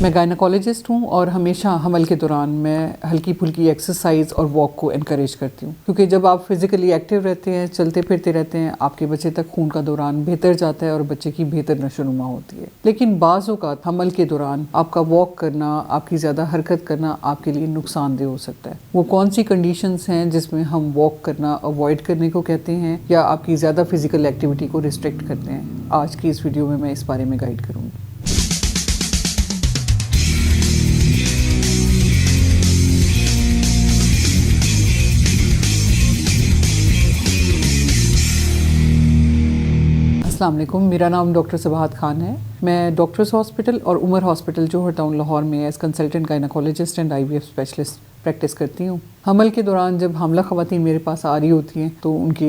मैं गायनाकोलॉजिस्ट हूँ और हमेशा हमल के दौरान मैं हल्की फुल्की एक्सरसाइज और वॉक को इनकरेज करती हूँ, क्योंकि जब आप फिजिकली एक्टिव रहते हैं, चलते फिरते रहते हैं, आपके बच्चे तक खून का दौरान बेहतर जाता है और बच्चे की बेहतर नशोनुमा होती है। लेकिन बाज़ औक़ात हमल के दौरान आपका वॉक करना, आपकी ज़्यादा हरकत करना आपके लिए नुकसानदेह हो सकता है। वो कौन सी कंडीशंस हैं जिसमें हम वॉक करना अवॉइड करने को कहते हैं या आपकी ज़्यादा फिजिकल एक्टिविटी को रिस्ट्रिक्ट करते हैं, आज की इस वीडियो में मैं इस बारे में गाइड करूँगी। अस्सलाम वालेकुम, मेरा नाम डॉक्टर सबाहत खान है। मैं डॉक्टर्स हॉस्पिटल और उमर हॉस्पिटल जोहर टाउन लाहौर में as consultant gynaecologist and IVF specialist practice करती हूँ। हमल के दौरान जब हामला ख़वातीन मेरे पास आ रही होती हैं तो उनकी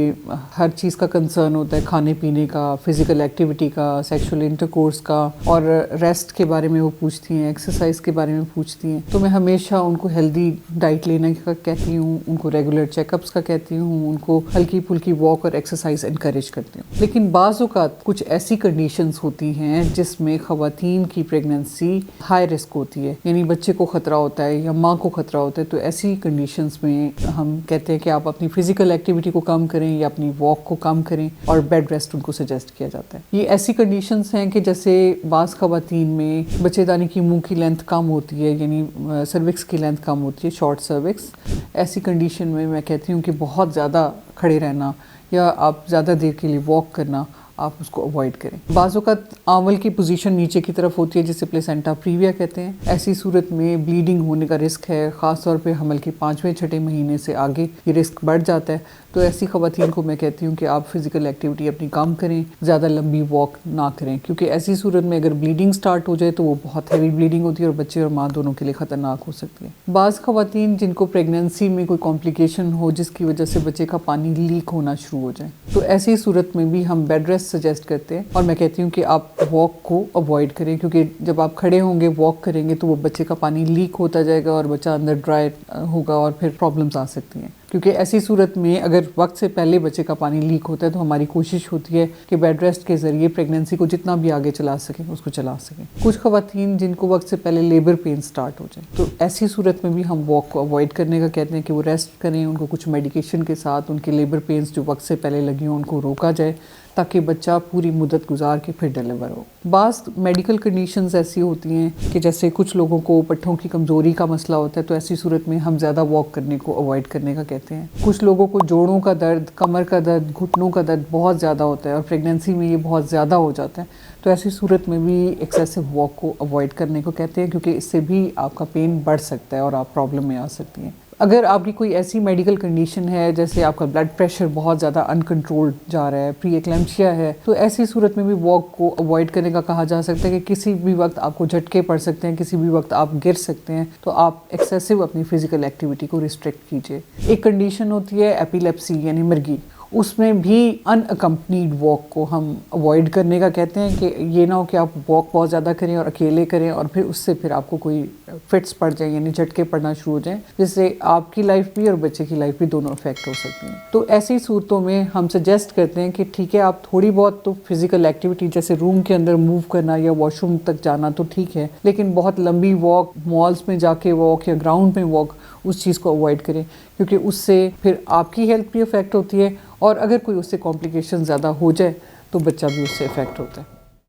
हर चीज़ का कंसर्न होता है, खाने पीने का, फ़िज़िकल एक्टिविटी का, सेक्सुअल इंटरकोर्स का, और रेस्ट के बारे में वो पूछती हैं, एक्सरसाइज के बारे में पूछती हैं। तो मैं हमेशा उनको हेल्दी डाइट लेने का कहती हूँ, उनको रेगुलर चेकअप्स का कहती हूँ, उनको हल्की फुल्की वॉक और एक्सरसाइज इनकरेज करती हूँ। लेकिन बाज़ औक़ात कुछ ऐसी कंडीशंस होती हैं जिसमें ख़वातीन की प्रेगनेंसी हाई रिस्क होती है, यानी बच्चे को ख़तरा होता है या माँ को ख़तरा होता है। तो ऐसी कंडीशंस में हम कहते हैं कि आप अपनी फिजिकल एक्टिविटी को कम करें या अपनी वॉक को कम करें और बेड रेस्ट उनको सजेस्ट किया जाता है। ये ऐसी कंडीशंस हैं कि जैसे बाज़ ख़वातीन में बच्चेदानी की मुंह की लेंथ कम होती है, यानी सर्विक्स की लेंथ कम होती है, शॉर्ट सर्विक्स। ऐसी कंडीशन में मैं कहती हूँ कि बहुत ज़्यादा खड़े रहना या आप ज़्यादा देर के लिए वॉक करना आप उसको अवॉइड करें। बाज़ औक़ात आंवल की पोजीशन नीचे की तरफ होती है जिसे प्लेसेंटा प्रीविया कहते हैं। ऐसी सूरत में ब्लीडिंग होने का रिस्क है, ख़ास तौर पे हमल के 5वें-6 महीने से आगे ये रिस्क बढ़ जाता है। तो ऐसी ख़वातीन को मैं कहती हूँ कि आप फिज़िकल एक्टिविटी अपनी कम करें, ज़्यादा लंबी वॉक ना करें, क्योंकि ऐसी सूरत में अगर ब्लीडिंग स्टार्ट हो जाए तो वो बहुत हैवी ब्लीडिंग होती है और बच्चे और माँ दोनों के लिए ख़तरनाक हो सकती है। बाज़ ख़वातीन जिनको प्रेगनेंसी में कोई कॉम्प्लिकेशन हो जिसकी वजह से बच्चे का पानी लीक होना शुरू हो जाए, तो ऐसी सूरत में भी हम बेड रेस्ट सजेस्ट करते हैं और मैं कहती हूँ कि आप वॉक को अवॉइड करें, क्योंकि जब आप खड़े होंगे, वॉक करेंगे तो वो बच्चे का पानी लीक होता जाएगा और बच्चा अंदर ड्राई होगा और फिर प्रॉब्लम्स आ सकती हैं। क्योंकि ऐसी सूरत में अगर वक्त से पहले बच्चे का पानी लीक होता है तो हमारी कोशिश होती है कि बेड रेस्ट के ज़रिए प्रेगनेंसी को जितना भी आगे चला सकें उसको चला सकें। कुछ ख़वातीन जिनको वक्त से पहले लेबर पेन स्टार्ट हो जाए, तो ऐसी सूरत में भी हम वॉक को अवॉइड करने का कहते हैं कि वो रेस्ट करें, उनको कुछ मेडिकेशन के साथ उनके लेबर पेन्स जो वक्त से पहले लगी हों उनको रोका जाए ताकि बच्चा पूरी मुद्दत गुजार के फिर डिलीवर हो। बाज़ मेडिकल कंडीशंस ऐसी होती हैं कि जैसे कुछ लोगों को पट्ठों की कमज़ोरी का मसला होता है, तो ऐसी सूरत में हम ज़्यादा वॉक करने को अवॉइड करने का कहते हैं। कुछ लोगों को जोड़ों का दर्द, कमर का दर्द, घुटनों का दर्द बहुत ज़्यादा होता है और प्रेगनेंसी में ये बहुत ज़्यादा हो जाता है, तो ऐसी सूरत में भी एक्सेसिव वॉक को अवॉइड करने को कहते हैं, क्योंकि इससे भी आपका पेन बढ़ सकता है और आप प्रॉब्लम में आ सकती हैं। अगर आपकी कोई ऐसी मेडिकल कंडीशन है जैसे आपका ब्लड प्रेशर बहुत ज़्यादा अनकंट्रोल्ड जा रहा है, प्री एक्लैम्प्सिया है, तो ऐसी सूरत में भी वॉक को अवॉइड करने का कहा जा सकता है कि किसी भी वक्त आपको झटके पड़ सकते हैं, किसी भी वक्त आप गिर सकते हैं, तो आप एक्सेसिव अपनी फिजिकल एक्टिविटी को रिस्ट्रिक्ट कीजिए। एक कंडीशन होती है एपिलेप्सी यानी मिर्गी, उसमें भी अनअकम्पनीड वॉक को हम अवॉइड करने का कहते हैं कि ये ना हो कि आप वॉक बहुत ज़्यादा करें और अकेले करें और फिर उससे फिर आपको कोई फिट्स पड़ जाए, यानी झटके पड़ना शुरू हो जाएं, जिससे आपकी लाइफ भी और बच्चे की लाइफ भी दोनों अफेक्ट हो सकती हैं। तो ऐसी सूरतों में हम सजेस्ट करते हैं कि ठीक है, आप थोड़ी बहुत तो फिजिकल एक्टिविटी जैसे रूम के अंदर मूव करना या वॉशरूम तक जाना तो ठीक है, लेकिन बहुत लंबी वॉक, मॉल्स में जाके वॉक या ग्राउंड में वॉक, उस चीज़ को अवॉइड करें, क्योंकि उससे फिर आपकी हेल्थ भी अफेक्ट होती है और अगर कोई उससे कॉम्प्लिकेशन ज़्यादा हो जाए तो बच्चा भी उससे अफेक्ट होता है।